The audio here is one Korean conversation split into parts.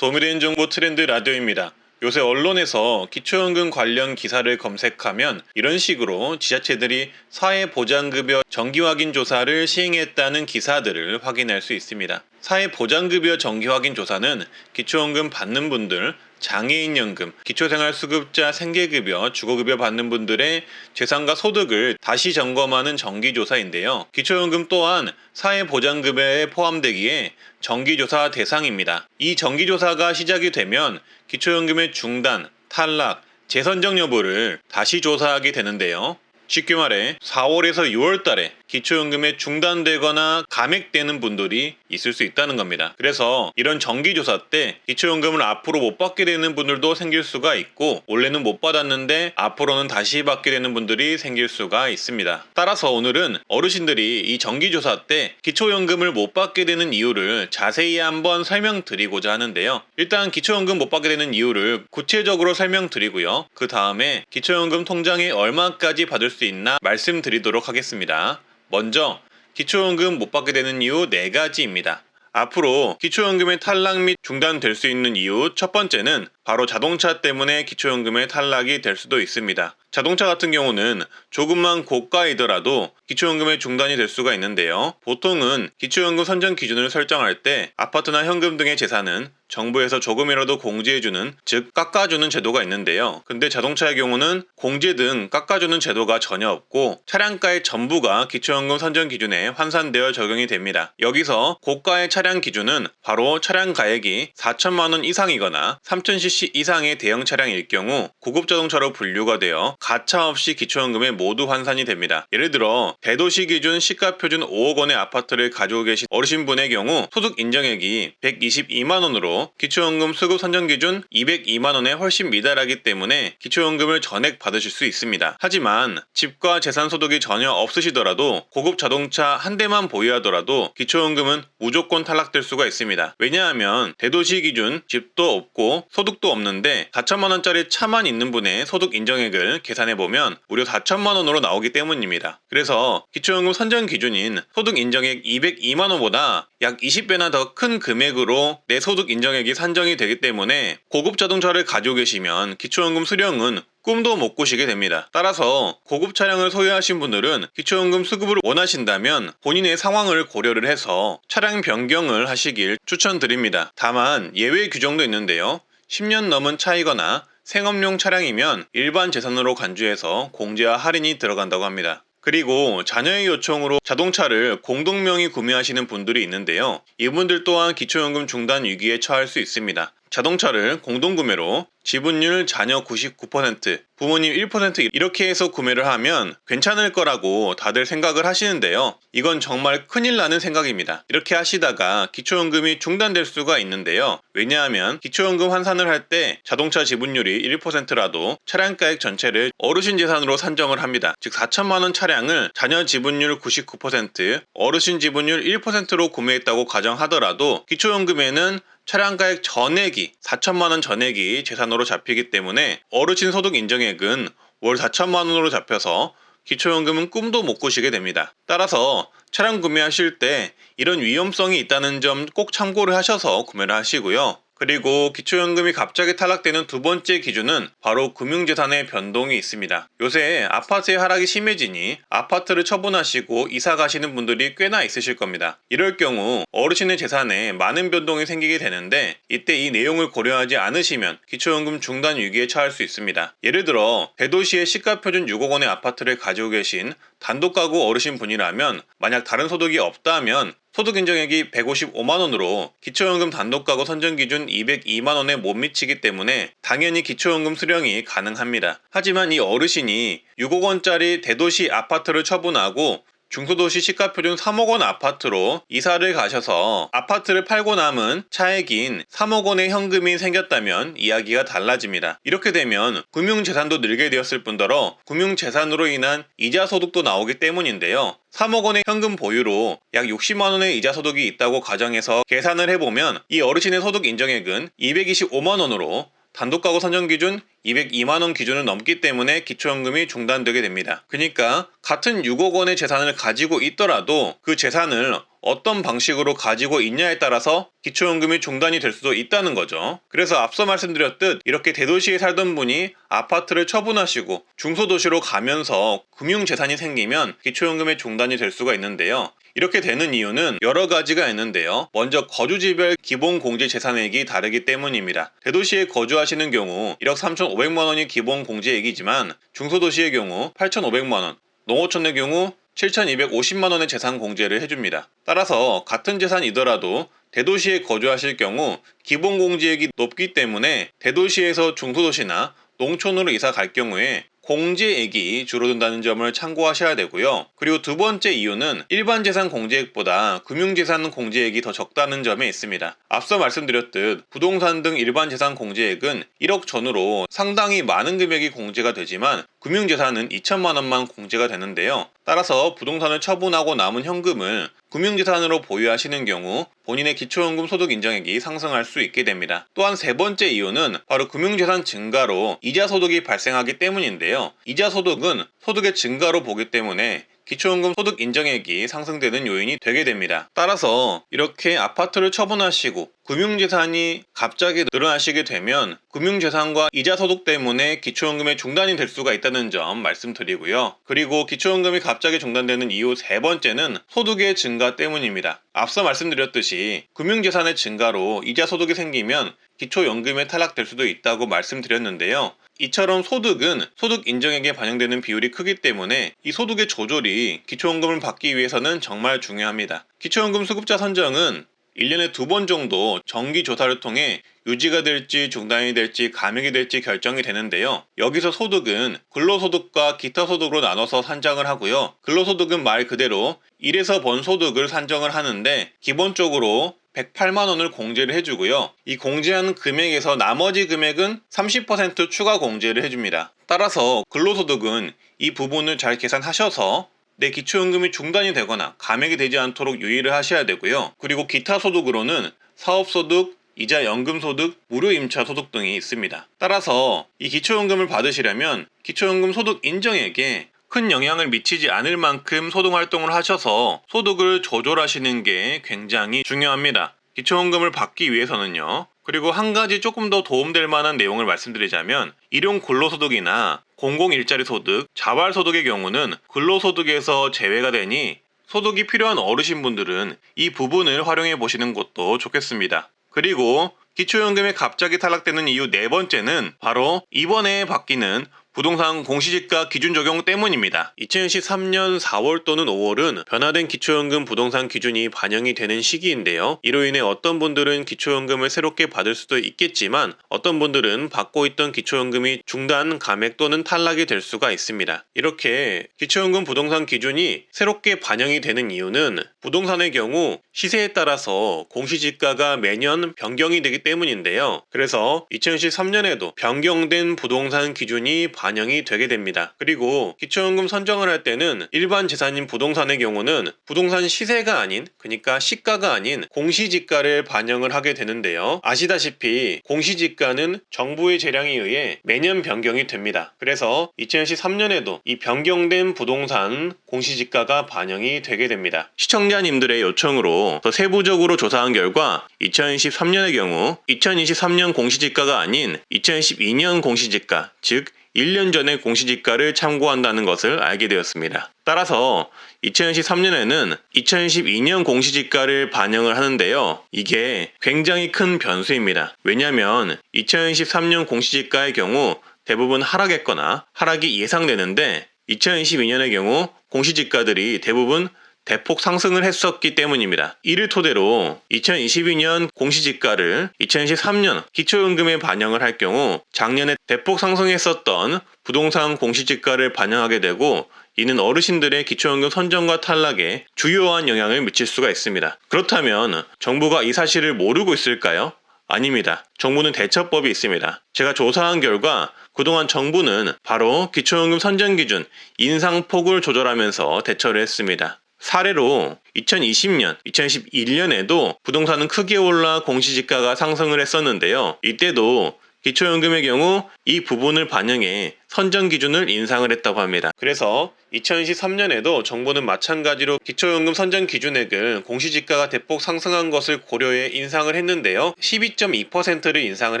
도움이 되는 정보 트렌드 라디오입니다. 요새 언론에서 기초연금 관련 기사를 검색하면 이런 식으로 지자체들이 사회보장급여 정기확인 조사를 시행했다는 기사들을 확인할 수 있습니다. 사회보장급여 정기확인 조사는 기초연금 받는 분들, 장애인연금, 기초생활수급자 생계급여, 주거급여 받는 분들의 재산과 소득을 다시 점검하는 정기조사인데요. 기초연금 또한 사회보장급여에 포함되기에 정기조사 대상입니다. 이 정기조사가 시작이 되면 기초연금의 중단, 탈락, 재선정 여부를 다시 조사하게 되는데요. 쉽게 말해 4월에서 6월 달에 기초연금에 중단되거나 감액되는 분들이 있을 수 있다는 겁니다. 그래서 이런 정기조사 때 기초연금을 앞으로 못 받게 되는 분들도 생길 수가 있고, 원래는 못 받았는데 앞으로는 다시 받게 되는 분들이 생길 수가 있습니다. 따라서 오늘은 어르신들이 이 정기조사 때 기초연금을 못 받게 되는 이유를 자세히 한번 설명드리고자 하는데요. 일단 기초연금 못 받게 되는 이유를 구체적으로 설명드리고요. 그 다음에 기초연금 통장에 얼마까지 받을 수 있나 말씀드리도록 하겠습니다. 먼저 기초연금 못 받게 되는 이유 4가지입니다. 앞으로 기초연금의 탈락 및 중단될 수 있는 이유 첫 번째는 바로 자동차 때문에 기초연금의 탈락이 될 수도 있습니다. 자동차 같은 경우는 조금만 고가이더라도 기초연금의 중단이 될 수가 있는데요. 보통은 기초연금 선정 기준을 설정할 때 아파트나 현금 등의 재산은 정부에서 조금이라도 공제해주는, 즉 깎아주는 제도가 있는데요. 근데 자동차의 경우는 공제 등 깎아주는 제도가 전혀 없고 차량가의 전부가 기초연금 선정 기준에 환산되어 적용이 됩니다. 여기서 고가의 차량 기준은 바로 차량 가액이 4천만 원 이상이거나 3000cc 이상의 대형 차량일 경우 고급 자동차로 분류가 되어 가차없이 기초연금에 모두 환산이 됩니다. 예를 들어 대도시 기준 시가 표준 5억 원의 아파트를 가지고 계신 어르신분의 경우 소득 인정액이 122만 원으로 기초연금 수급 선정 기준 202만 원에 훨씬 미달하기 때문에 기초연금을 전액 받으실 수 있습니다. 하지만 집과 재산 소득이 전혀 없으시더라도 고급 자동차 한 대만 보유하더라도 기초연금은 무조건 탈락될 수가 있습니다. 왜냐하면 대도시 기준 집도 없고 소득도 없는데 4천만 원짜리 차만 있는 분의 소득 인정액을 계산해보면 무려 4천만 원으로 나오기 때문입니다. 그래서 기초연금 선정 기준인 소득 인정액 202만 원보다 약 20배나 더 큰 금액으로 내 소득 인정액이 산정이 되기 때문에 고급 자동차를 가지고 계시면 기초연금 수령은 꿈도 못 꾸시게 됩니다. 따라서 고급 차량을 소유하신 분들은 기초연금 수급을 원하신다면 본인의 상황을 고려를 해서 차량 변경을 하시길 추천드립니다. 다만 예외 규정도 있는데요. 10년 넘은 차이거나 생업용 차량이면 일반 재산으로 간주해서 공제와 할인이 들어간다고 합니다. 그리고 자녀의 요청으로 자동차를 공동명의 구매하시는 분들이 있는데요. 이분들 또한 기초연금 중단 위기에 처할 수 있습니다. 자동차를 공동구매로 지분율 자녀 99%, 부모님 1% 이렇게 해서 구매를 하면 괜찮을 거라고 다들 생각을 하시는데요. 이건 정말 큰일 나는 생각입니다. 이렇게 하시다가 기초연금이 중단될 수가 있는데요. 왜냐하면 기초연금 환산을 할 때 자동차 지분율이 1%라도 차량가액 전체를 어르신 재산으로 산정을 합니다. 즉 4천만 원 차량을 자녀 지분율 99%, 어르신 지분율 1%로 구매했다고 가정하더라도 기초연금에는 차량가액 전액이 4천만 원 전액이 재산으로 잡히기 때문에 어르신 소득 인정액은 월 4천만 원으로 잡혀서 기초연금은 꿈도 못 꾸시게 됩니다. 따라서 차량 구매하실 때 이런 위험성이 있다는 점 꼭 참고를 하셔서 구매를 하시고요. 그리고 기초연금이 갑자기 탈락되는 두 번째 기준은 바로 금융재산의 변동이 있습니다. 요새 아파트의 하락이 심해지니 아파트를 처분하시고 이사 가시는 분들이 꽤나 있으실 겁니다. 이럴 경우 어르신의 재산에 많은 변동이 생기게 되는데 이때 이 내용을 고려하지 않으시면 기초연금 중단 위기에 처할 수 있습니다. 예를 들어 대도시의 시가표준 6억 원의 아파트를 가지고 계신 단독가구 어르신 분이라면 만약 다른 소득이 없다면 소득 인정액이 155만 원으로 기초연금 단독가구 선정 기준 202만 원에 못 미치기 때문에 당연히 기초연금 수령이 가능합니다. 하지만 이 어르신이 6억 원짜리 대도시 아파트를 처분하고 중소도시 시가표준 3억 원 아파트로 이사를 가셔서 아파트를 팔고 남은 차액인 3억 원의 현금이 생겼다면 이야기가 달라집니다. 이렇게 되면 금융재산도 늘게 되었을 뿐더러 금융재산으로 인한 이자 소득도 나오기 때문인데요. 3억 원의 현금 보유로 약 60만 원의 이자 소득이 있다고 가정해서 계산을 해보면 이 어르신의 소득 인정액은 225만 원으로 단독가구 선정 기준 202만 원 기준을 넘기 때문에 기초연금이 중단되게 됩니다. 그러니까 같은 6억 원의 재산을 가지고 있더라도 그 재산을 어떤 방식으로 가지고 있냐에 따라서 기초연금이 중단이 될 수도 있다는 거죠. 그래서 앞서 말씀드렸듯 이렇게 대도시에 살던 분이 아파트를 처분하시고 중소도시로 가면서 금융재산이 생기면 기초연금의 중단이 될 수가 있는데요. 이렇게 되는 이유는 여러 가지가 있는데요. 먼저 거주지별 기본공제재산액이 다르기 때문입니다. 대도시에 거주하시는 경우 1억 3,500만 원이 기본공제액이지만 중소도시의 경우 8,500만 원, 농어촌의 경우 7,250만 원의 재산 공제를 해줍니다. 따라서 같은 재산이더라도 대도시에 거주하실 경우 기본공제액이 높기 때문에 대도시에서 중소도시나 농촌으로 이사 갈 경우에 공제액이 줄어든다는 점을 참고하셔야 되고요. 그리고 두 번째 이유는 일반 재산 공제액보다 금융재산 공제액이 더 적다는 점에 있습니다. 앞서 말씀드렸듯 부동산 등 일반 재산 공제액은 1억 전후로 상당히 많은 금액이 공제가 되지만 금융재산은 2천만 원만 공제가 되는데요. 따라서 부동산을 처분하고 남은 현금을 금융재산으로 보유하시는 경우 본인의 기초연금 소득 인정액이 상승할 수 있게 됩니다. 또한 세 번째 이유는 바로 금융재산 증가로 이자 소득이 발생하기 때문인데요. 이자 소득은 소득의 증가로 보기 때문에 기초연금 소득 인정액이 상승되는 요인이 되게 됩니다. 따라서 이렇게 아파트를 처분하시고 금융재산이 갑자기 늘어나시게 되면 금융재산과 이자 소득 때문에 기초연금의 중단이 될 수가 있다는 점 말씀드리고요. 그리고 기초연금이 갑자기 중단되는 이유 세 번째는 소득의 증가 때문입니다. 앞서 말씀드렸듯이 금융재산의 증가로 이자 소득이 생기면 기초연금에 탈락될 수도 있다고 말씀드렸는데요. 이처럼 소득은 소득 인정액에 반영되는 비율이 크기 때문에 이 소득의 조절이 기초연금을 받기 위해서는 정말 중요합니다. 기초연금 수급자 선정은 1년에 2번 정도 정기조사를 통해 유지가 될지 중단이 될지 감액이 될지 결정이 되는데요. 여기서 소득은 근로소득과 기타 소득으로 나눠서 산정을 하고요. 근로소득은 말 그대로 일해서 번 소득을 산정을 하는데 기본적으로 108만 원을 공제를 해주고요. 이 공제한 금액에서 나머지 금액은 30% 추가 공제를 해줍니다. 따라서 근로소득은 이 부분을 잘 계산하셔서 내 기초연금이 중단이 되거나 감액이 되지 않도록 유의를 하셔야 되고요. 그리고 기타 소득으로는 사업소득, 이자 연금소득, 무료임차소득 등이 있습니다. 따라서 이 기초연금을 받으시려면 기초연금 소득 인정액에 큰 영향을 미치지 않을 만큼 소득활동을 하셔서 소득을 조절하시는 게 굉장히 중요합니다. 기초연금을 받기 위해서는요. 그리고 한 가지 조금 더 도움될 만한 내용을 말씀드리자면 일용 근로소득이나 공공일자리 소득, 자활소득의 경우는 근로소득에서 제외가 되니 소득이 필요한 어르신분들은 이 부분을 활용해 보시는 것도 좋겠습니다. 그리고 기초연금에 갑자기 탈락되는 이유 네 번째는 바로 이번에 바뀌는 부동산 공시지가 기준 적용 때문입니다. 2023년 4월 또는 5월은 변화된 기초연금 부동산 기준이 반영이 되는 시기인데요. 이로 인해 어떤 분들은 기초연금을 새롭게 받을 수도 있겠지만 어떤 분들은 받고 있던 기초연금이 중단, 감액 또는 탈락이 될 수가 있습니다. 이렇게 기초연금 부동산 기준이 새롭게 반영이 되는 이유는 부동산의 경우 시세에 따라서 공시지가가 매년 변경이 되기 때문인데요. 그래서 2023년에도 변경된 부동산 기준이 반영이 되게 됩니다. 그리고 기초연금 선정을 할 때는 일반 재산인 부동산의 경우는 부동산 시세가 아닌, 그러니까 시가가 아닌 공시지가를 반영을 하게 되는데요. 아시다시피 공시지가는 정부의 재량에 의해 매년 변경이 됩니다. 그래서 2013년에도 이 변경된 부동산 공시지가가 반영이 되게 됩니다. 시청자님들의 요청으로 더 세부적으로 조사한 결과 2023년의 경우 2023년 공시지가가 아닌 2012년 공시지가, 즉 1년 전의 공시지가를 참고한다는 것을 알게 되었습니다. 따라서 2023년에는 2012년 공시지가를 반영을 하는데요. 이게 굉장히 큰 변수입니다. 왜냐하면 2023년 공시지가의 경우 대부분 하락했거나 하락이 예상되는데 2022년의 경우 공시지가들이 대부분 대폭 상승을 했었기 때문입니다. 이를 토대로 2022년 공시지가를 2023년 기초연금에 반영을 할 경우 작년에 대폭 상승했었던 부동산 공시지가를 반영하게 되고 이는 어르신들의 기초연금 선정과 탈락에 주요한 영향을 미칠 수가 있습니다. 그렇다면 정부가 이 사실을 모르고 있을까요? 아닙니다. 정부는 대처법이 있습니다. 제가 조사한 결과 그동안 정부는 바로 기초연금 선정 기준 인상폭을 조절하면서 대처를 했습니다. 사례로 2020년, 2021년에도 부동산은 크게 올라 공시지가가 상승을 했었는데요. 이때도 기초연금의 경우 이 부분을 반영해 선정 기준을 인상을 했다고 합니다. 그래서 2023년에도 정부는 마찬가지로 기초연금 선정 기준액을 공시지가가 대폭 상승한 것을 고려해 인상을 했는데요. 12.2%를 인상을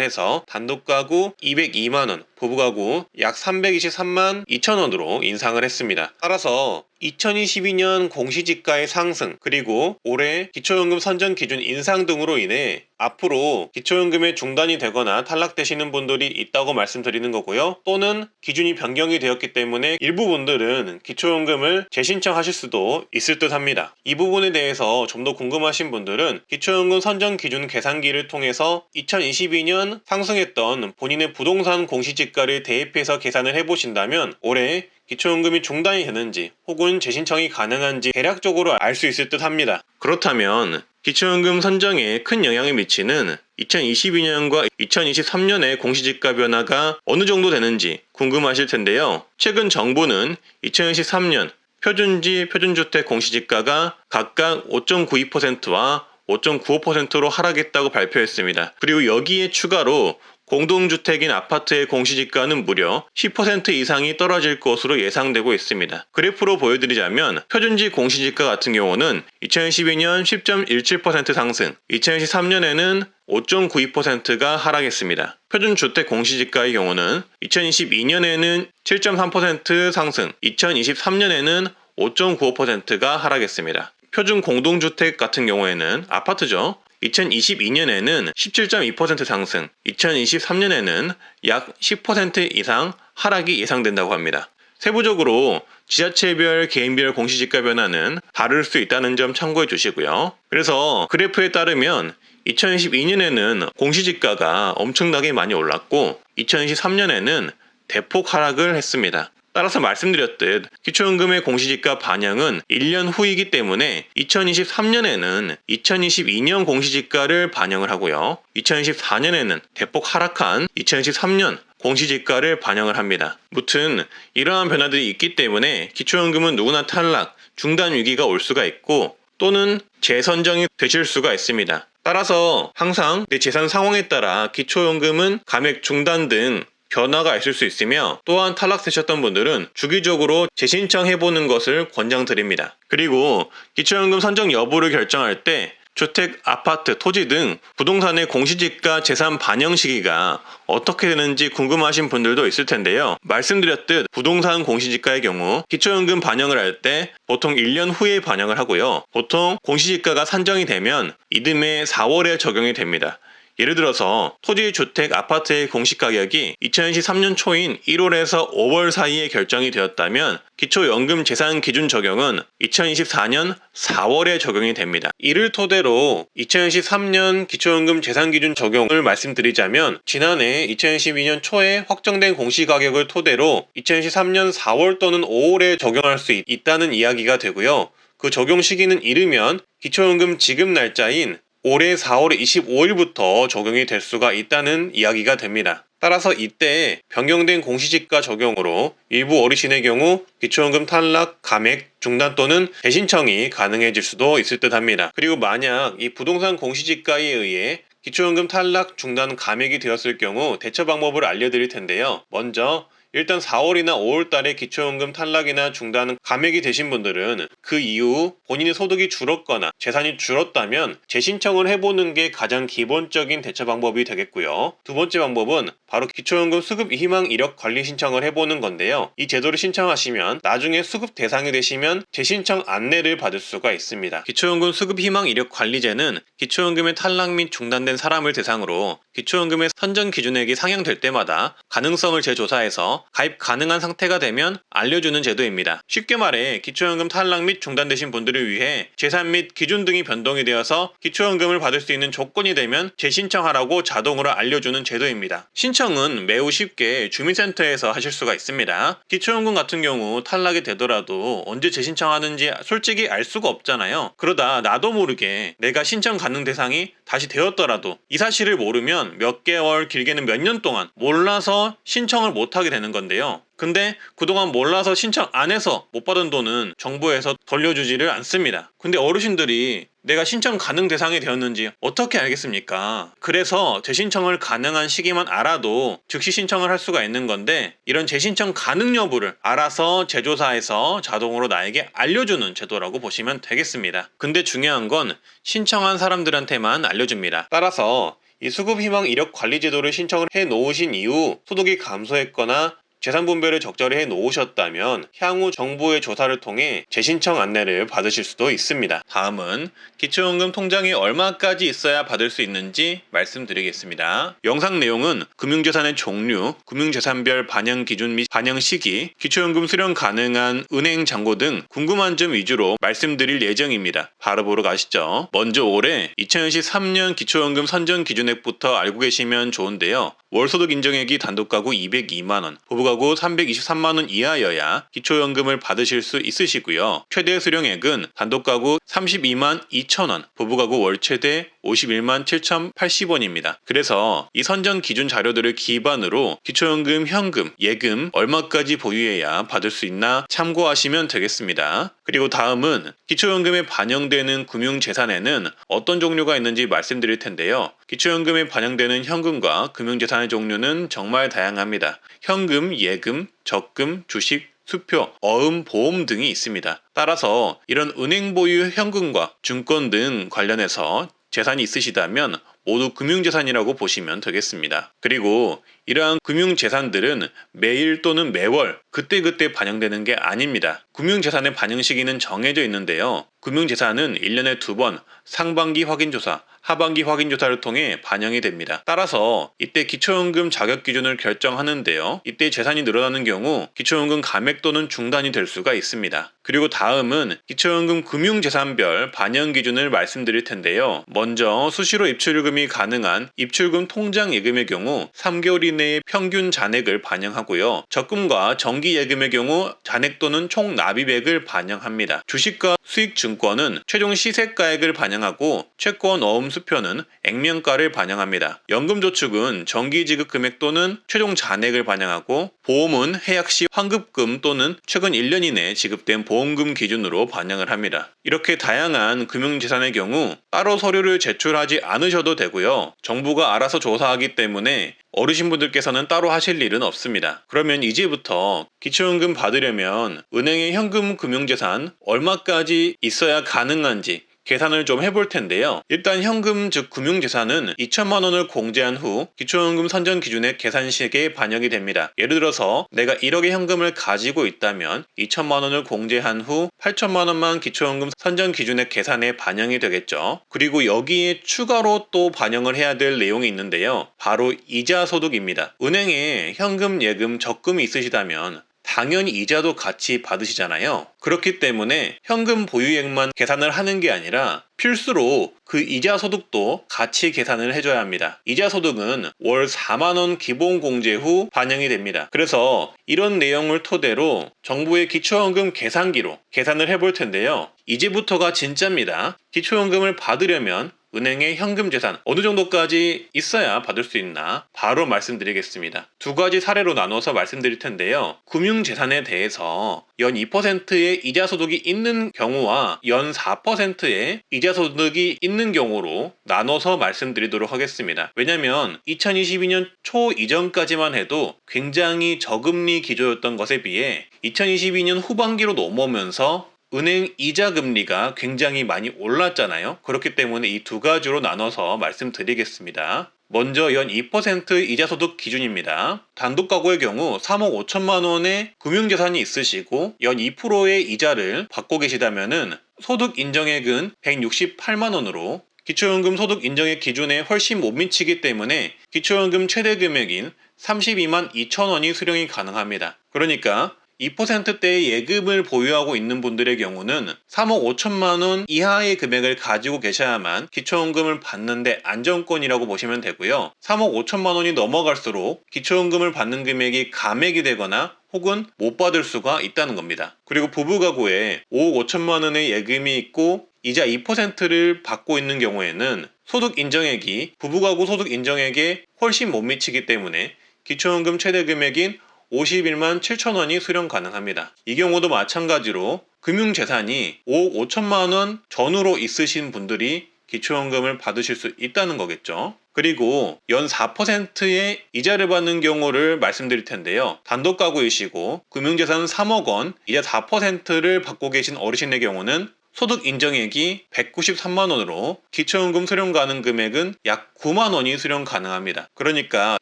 해서 단독가구 202만원, 부부가구 약 323만 2천원으로 인상을 했습니다. 따라서 2022년 공시지가의 상승, 그리고 올해 기초연금 선정 기준 인상 등으로 인해 앞으로 기초연금의 중단이 되거나 탈락되시는 분들이 있다고 말씀드리는 거고요. 또는 기준이 변경이 되었기 때문에 일부 분들은 기초연금을 재신청하실 수도 있을 듯 합니다. 이 부분에 대해서 좀 더 궁금하신 분들은 기초연금 선정 기준 계산기를 통해서 2022년 상승했던 본인의 부동산 공시지가를 대입해서 계산을 해보신다면 올해 기초연금이 중단이 되는지 혹은 재신청이 가능한지 대략적으로 알 수 있을 듯 합니다. 그렇다면 기초연금 선정에 큰 영향을 미치는 2022년과 2023년의 공시지가 변화가 어느 정도 되는지 궁금하실 텐데요. 최근 정부는 2023년 표준지 표준주택 공시지가가 각각 5.92%와 5.95%로 하락했다고 발표했습니다. 그리고 여기에 추가로 공동주택인 아파트의 공시지가는 무려 10% 이상이 떨어질 것으로 예상되고 있습니다. 그래프로 보여드리자면 표준지 공시지가 같은 경우는 2012년 10.17% 상승, 2023년에는 5.92%가 하락했습니다. 표준주택 공시지가의 경우는 2022년에는 7.3% 상승, 2023년에는 5.95%가 하락했습니다. 표준 공동주택 같은 경우에는 아파트죠. 2022년에는 17.2% 상승, 2023년에는 약 10% 이상 하락이 예상된다고 합니다. 세부적으로 지자체별, 개인별 공시지가 변화는 다를 수 있다는 점 참고해 주시고요. 그래서 그래프에 따르면 2022년에는 공시지가가 엄청나게 많이 올랐고 2023년에는 대폭 하락을 했습니다. 따라서 말씀드렸듯 기초연금의 공시지가 반영은 1년 후이기 때문에 2023년에는 2022년 공시지가를 반영을 하고요. 2024년에는 대폭 하락한 2023년 공시지가를 반영을 합니다. 무튼 이러한 변화들이 있기 때문에 기초연금은 누구나 탈락, 중단 위기가 올 수가 있고 또는 재선정이 되실 수가 있습니다. 따라서 항상 내 재산 상황에 따라 기초연금은 감액 중단 등 변화가 있을 수 있으며 또한 탈락되셨던 분들은 주기적으로 재신청해보는 것을 권장드립니다. 그리고 기초연금 선정 여부를 결정할 때 주택, 아파트, 토지 등 부동산의 공시지가 재산 반영 시기가 어떻게 되는지 궁금하신 분들도 있을 텐데요. 말씀드렸듯 부동산 공시지가의 경우 기초연금 반영을 할 때 보통 1년 후에 반영을 하고요. 보통 공시지가가 산정이 되면 이듬해 4월에 적용이 됩니다. 예를 들어서 토지, 주택, 아파트의 공시가격이 2023년 초인 1월에서 5월 사이에 결정이 되었다면 기초연금 재산 기준 적용은 2024년 4월에 적용이 됩니다. 이를 토대로 2023년 기초연금 재산 기준 적용을 말씀드리자면 지난해 2012년 초에 확정된 공시가격을 토대로 2023년 4월 또는 5월에 적용할 수 있다는 이야기가 되고요. 그 적용 시기는 이르면 기초연금 지급 날짜인 올해 4월 25일부터 적용이 될 수가 있다는 이야기가 됩니다. 따라서 이때 변경된 공시지가 적용으로 일부 어르신의 경우 기초연금 탈락, 감액, 중단 또는 재신청이 가능해질 수도 있을 듯 합니다. 그리고 만약 이 부동산 공시지가에 의해 기초연금 탈락, 중단, 감액이 되었을 경우 대처 방법을 알려드릴 텐데요. 먼저 일단 4월이나 5월 달에 기초연금 탈락이나 중단, 감액이 되신 분들은 그 이후 본인의 소득이 줄었거나 재산이 줄었다면 재신청을 해보는 게 가장 기본적인 대처 방법이 되겠고요. 두 번째 방법은 바로 기초연금 수급 희망 이력 관리 신청을 해보는 건데요. 이 제도를 신청하시면 나중에 수급 대상이 되시면 재신청 안내를 받을 수가 있습니다. 기초연금 수급 희망 이력 관리제는 기초연금의 탈락 및 중단된 사람을 대상으로 기초연금의 선정 기준액이 상향될 때마다 가능성을 재조사해서 가입 가능한 상태가 되면 알려주는 제도입니다. 쉽게 말해 기초연금 탈락 및 중단되신 분들을 위해 재산 및 기준 등이 변동이 되어서 기초연금을 받을 수 있는 조건이 되면 재신청하라고 자동으로 알려주는 제도입니다. 신청은 매우 쉽게 주민센터에서 하실 수가 있습니다. 기초연금 같은 경우 탈락이 되더라도 언제 재신청하는지 솔직히 알 수가 없잖아요. 그러다 나도 모르게 내가 신청 가능 대상이 다시 되었더라도 이 사실을 모르면 몇 개월, 길게는 몇 년 동안 몰라서 신청을 못하게 되는 있는 건데요. 근데 그동안 몰라서 신청 안 해서 못 받은 돈은 정부에서 돌려주지를 않습니다. 근데 어르신들이 내가 신청 가능 대상이 되었는지 어떻게 알겠습니까? 그래서 재신청을 가능한 시기만 알아도 즉시 신청을 할 수가 있는 건데, 이런 재신청 가능 여부를 알아서 제조사에서 자동으로 나에게 알려주는 제도라고 보시면 되겠습니다. 근데 중요한 건 신청한 사람들한테만 알려줍니다. 따라서 이 수급희망 이력 관리 제도를 신청을 해 놓으신 이후 소득이 감소했거나 재산 분배를 적절히 해 놓으셨다면 향후 정부의 조사를 통해 재신청 안내를 받으실 수도 있습니다. 다음은 기초연금 통장이 얼마까지 있어야 받을 수 있는지 말씀드리겠습니다. 영상 내용은 금융재산의 종류, 금융재산별 반영 기준 및 반영 시기, 기초연금 수령 가능한 은행 잔고 등 궁금한 점 위주로 말씀드릴 예정입니다. 바로 보러 가시죠. 먼저 올해 2023년 기초연금 선정 기준액부터 알고 계시면 좋은데요. 월소득 인정액이 단독가구 202만원, 부부가구 323만원 이하여야 기초연금을 받으실 수 있으시고요. 최대 수령액은 단독가구 32만 2천원, 부부가구 월최대 51만 7,080원입니다. 그래서 이 선정 기준 자료들을 기반으로 기초연금, 현금, 예금 얼마까지 보유해야 받을 수 있나 참고하시면 되겠습니다. 그리고 다음은 기초연금에 반영되는 금융재산에는 어떤 종류가 있는지 말씀드릴 텐데요. 기초연금에 반영되는 현금과 금융재산의 종류는 정말 다양합니다. 현금, 예금, 적금, 주식, 수표, 어음, 보험 등이 있습니다. 따라서 이런 은행 보유 현금과 증권 등 관련해서 재산이 있으시다면 모두 금융재산이라고 보시면 되겠습니다. 그리고 이러한 금융재산들은 매일 또는 매월 그때그때 반영되는 게 아닙니다. 금융재산의 반영 시기는 정해져 있는데요. 금융재산은 1년에 2번 상반기 확인조사, 하반기 확인조사를 통해 반영이 됩니다. 따라서 이때 기초연금 자격 기준을 결정하는데요. 이때 재산이 늘어나는 경우 기초연금 감액 또는 중단이 될 수가 있습니다. 그리고 다음은 기초연금 금융재산별 반영 기준을 말씀드릴 텐데요. 먼저 수시로 입출금이 가능한 입출금 통장 예금의 경우 3개월 이내에 평균 잔액을 반영하고요. 적금과 정기예금의 경우 잔액 또는 총 납입액을 반영합니다. 주식과 수익증권은 최종 시세가액을 반영하고 채권 어음 수표는 액면가를 반영합니다. 연금저축은 정기지급 금액 또는 최종 잔액을 반영하고, 보험은 해약 시 환급금 또는 최근 1년 이내에 지급된 보험금 기준으로 반영을 합니다. 이렇게 다양한 금융재산의 경우 따로 서류를 제출하지 않으셔도 되고요. 정부가 알아서 조사하기 때문에 어르신분들께서는 따로 하실 일은 없습니다. 그러면 이제부터 기초연금 받으려면 은행의 현금 금융재산 얼마까지 있어야 가능한지 계산을 좀 해볼 텐데요. 일단 현금 즉 금융재산은 2천만 원을 공제한 후 기초연금 선정 기준의 계산식에 반영이 됩니다. 예를 들어서 내가 1억의 현금을 가지고 있다면 2천만 원을 공제한 후 8천만 원만 기초연금 선정 기준의 계산에 반영이 되겠죠. 그리고 여기에 추가로 또 반영을 해야 될 내용이 있는데요. 바로 이자 소득입니다. 은행에 현금, 예금, 적금이 있으시다면 당연히 이자도 같이 받으시잖아요. 그렇기 때문에 현금 보유액만 계산을 하는 게 아니라 필수로 그 이자 소득도 같이 계산을 해줘야 합니다. 이자 소득은 월 4만원 기본 공제 후 반영이 됩니다. 그래서 이런 내용을 토대로 정부의 기초연금 계산기로 계산을 해볼 텐데요. 이제부터가 진짜입니다. 기초연금을 받으려면 은행의 현금 재산 어느 정도까지 있어야 받을 수 있나 바로 말씀드리겠습니다. 두 가지 사례로 나눠서 말씀드릴 텐데요. 금융재산에 대해서 연 2%의 이자 소득이 있는 경우와 연 4%의 이자 소득이 있는 경우로 나눠서 말씀드리도록 하겠습니다. 왜냐하면 2022년 초 이전까지만 해도 굉장히 저금리 기조였던 것에 비해 2022년 후반기로 넘어오면서 은행 이자 금리가 굉장히 많이 올랐잖아요. 그렇기 때문에 이 두 가지로 나눠서 말씀드리겠습니다. 먼저 연 2% 이자 소득 기준입니다. 단독 가구의 경우 3억 5천만 원의 금융재산이 있으시고 연 2%의 이자를 받고 계시다면은 소득 인정액은 168만 원으로 기초연금 소득 인정액 기준에 훨씬 못 미치기 때문에 기초연금 최대 금액인 32만 2천 원이 수령이 가능합니다. 그러니까 2%대의 예금을 보유하고 있는 분들의 경우는 3억 5천만 원 이하의 금액을 가지고 계셔야만 기초연금을 받는데 안정권이라고 보시면 되고요. 3억 5천만 원이 넘어갈수록 기초연금을 받는 금액이 감액이 되거나 혹은 못 받을 수가 있다는 겁니다. 그리고 부부가구에 5억 5천만 원의 예금이 있고 이자 2%를 받고 있는 경우에는 소득 인정액이 부부가구 소득 인정액에 훨씬 못 미치기 때문에 기초연금 최대 금액인 51만 7천 원이 수령 가능합니다. 이 경우도 마찬가지로 금융재산이 5억 5천만 원 전후로 있으신 분들이 기초연금을 받으실 수 있다는 거겠죠. 그리고 연 4%의 이자를 받는 경우를 말씀드릴 텐데요. 단독가구이시고 금융재산 3억 원, 이자 4%를 받고 계신 어르신의 경우는 소득 인정액이 193만 원으로 기초연금 수령 가능 금액은 약 9만 원이 수령 가능합니다. 그러니까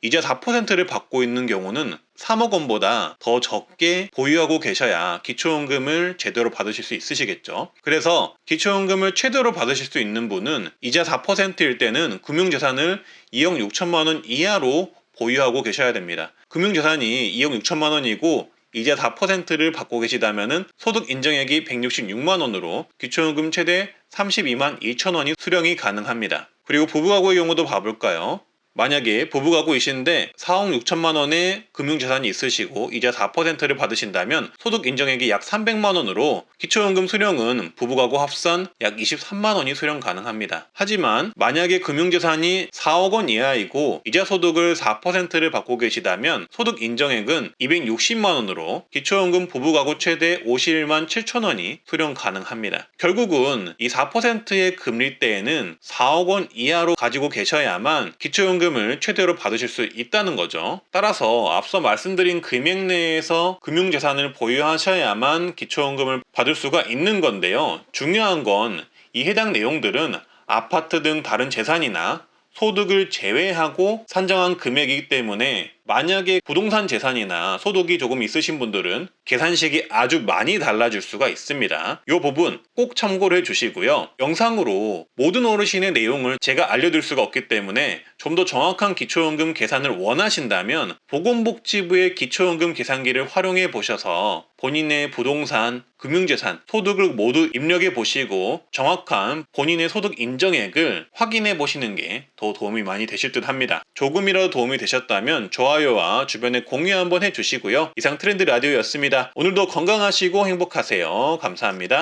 이자 4%를 받고 있는 경우는 3억 원보다 더 적게 보유하고 계셔야 기초연금을 제대로 받으실 수 있으시겠죠. 그래서 기초연금을 최대로 받으실 수 있는 분은 이자 4%일 때는 금융재산을 2억 6천만 원 이하로 보유하고 계셔야 됩니다. 금융재산이 2억 6천만 원이고 이자 4%를 받고 계시다면 소득 인정액이 166만 원으로 기초연금 최대 32만 2천 원이 수령이 가능합니다. 그리고 부부가구의 경우도 봐볼까요? 만약에 부부가구이신데 4억 6천만 원의 금융재산이 있으시고 이자 4%를 받으신다면 소득 인정액이 약 300만 원으로 기초연금 수령은 부부가구 합산 약 23만 원이 수령 가능합니다. 하지만 만약에 금융재산이 4억 원 이하이고 이자 소득을 4%를 받고 계시다면 소득 인정액은 260만 원으로 기초연금 부부가구 최대 51만 7천 원이 수령 가능합니다. 결국은 이 4%의 금리대에는 4억 원 이하로 가지고 계셔야만 기초연금 을 최대로 받으실 수 있다는 거죠. 따라서 앞서 말씀드린 금액 내에서 금융재산을 보유하셔야만 기초연금을 받을 수가 있는 건데요. 중요한 건 이 해당 내용들은 아파트 등 다른 재산이나 소득을 제외하고 산정한 금액이기 때문에 만약에 부동산 재산이나 소득이 조금 있으신 분들은 계산식이 아주 많이 달라질 수가 있습니다. 이 부분 꼭 참고를 해주시고요. 영상으로 모든 어르신의 내용을 제가 알려드릴 수가 없기 때문에 좀 더 정확한 기초연금 계산을 원하신다면 보건복지부의 기초연금 계산기를 활용해 보셔서 본인의 부동산, 금융재산, 소득을 모두 입력해 보시고 정확한 본인의 소득 인정액을 확인해 보시는 게 더 도움이 많이 되실 듯 합니다. 조금이라도 도움이 되셨다면 좋아요와 주변에 공유 한번 해주시고요. 이상 트렌드 라디오였습니다. 오늘도 건강하시고 행복하세요. 감사합니다.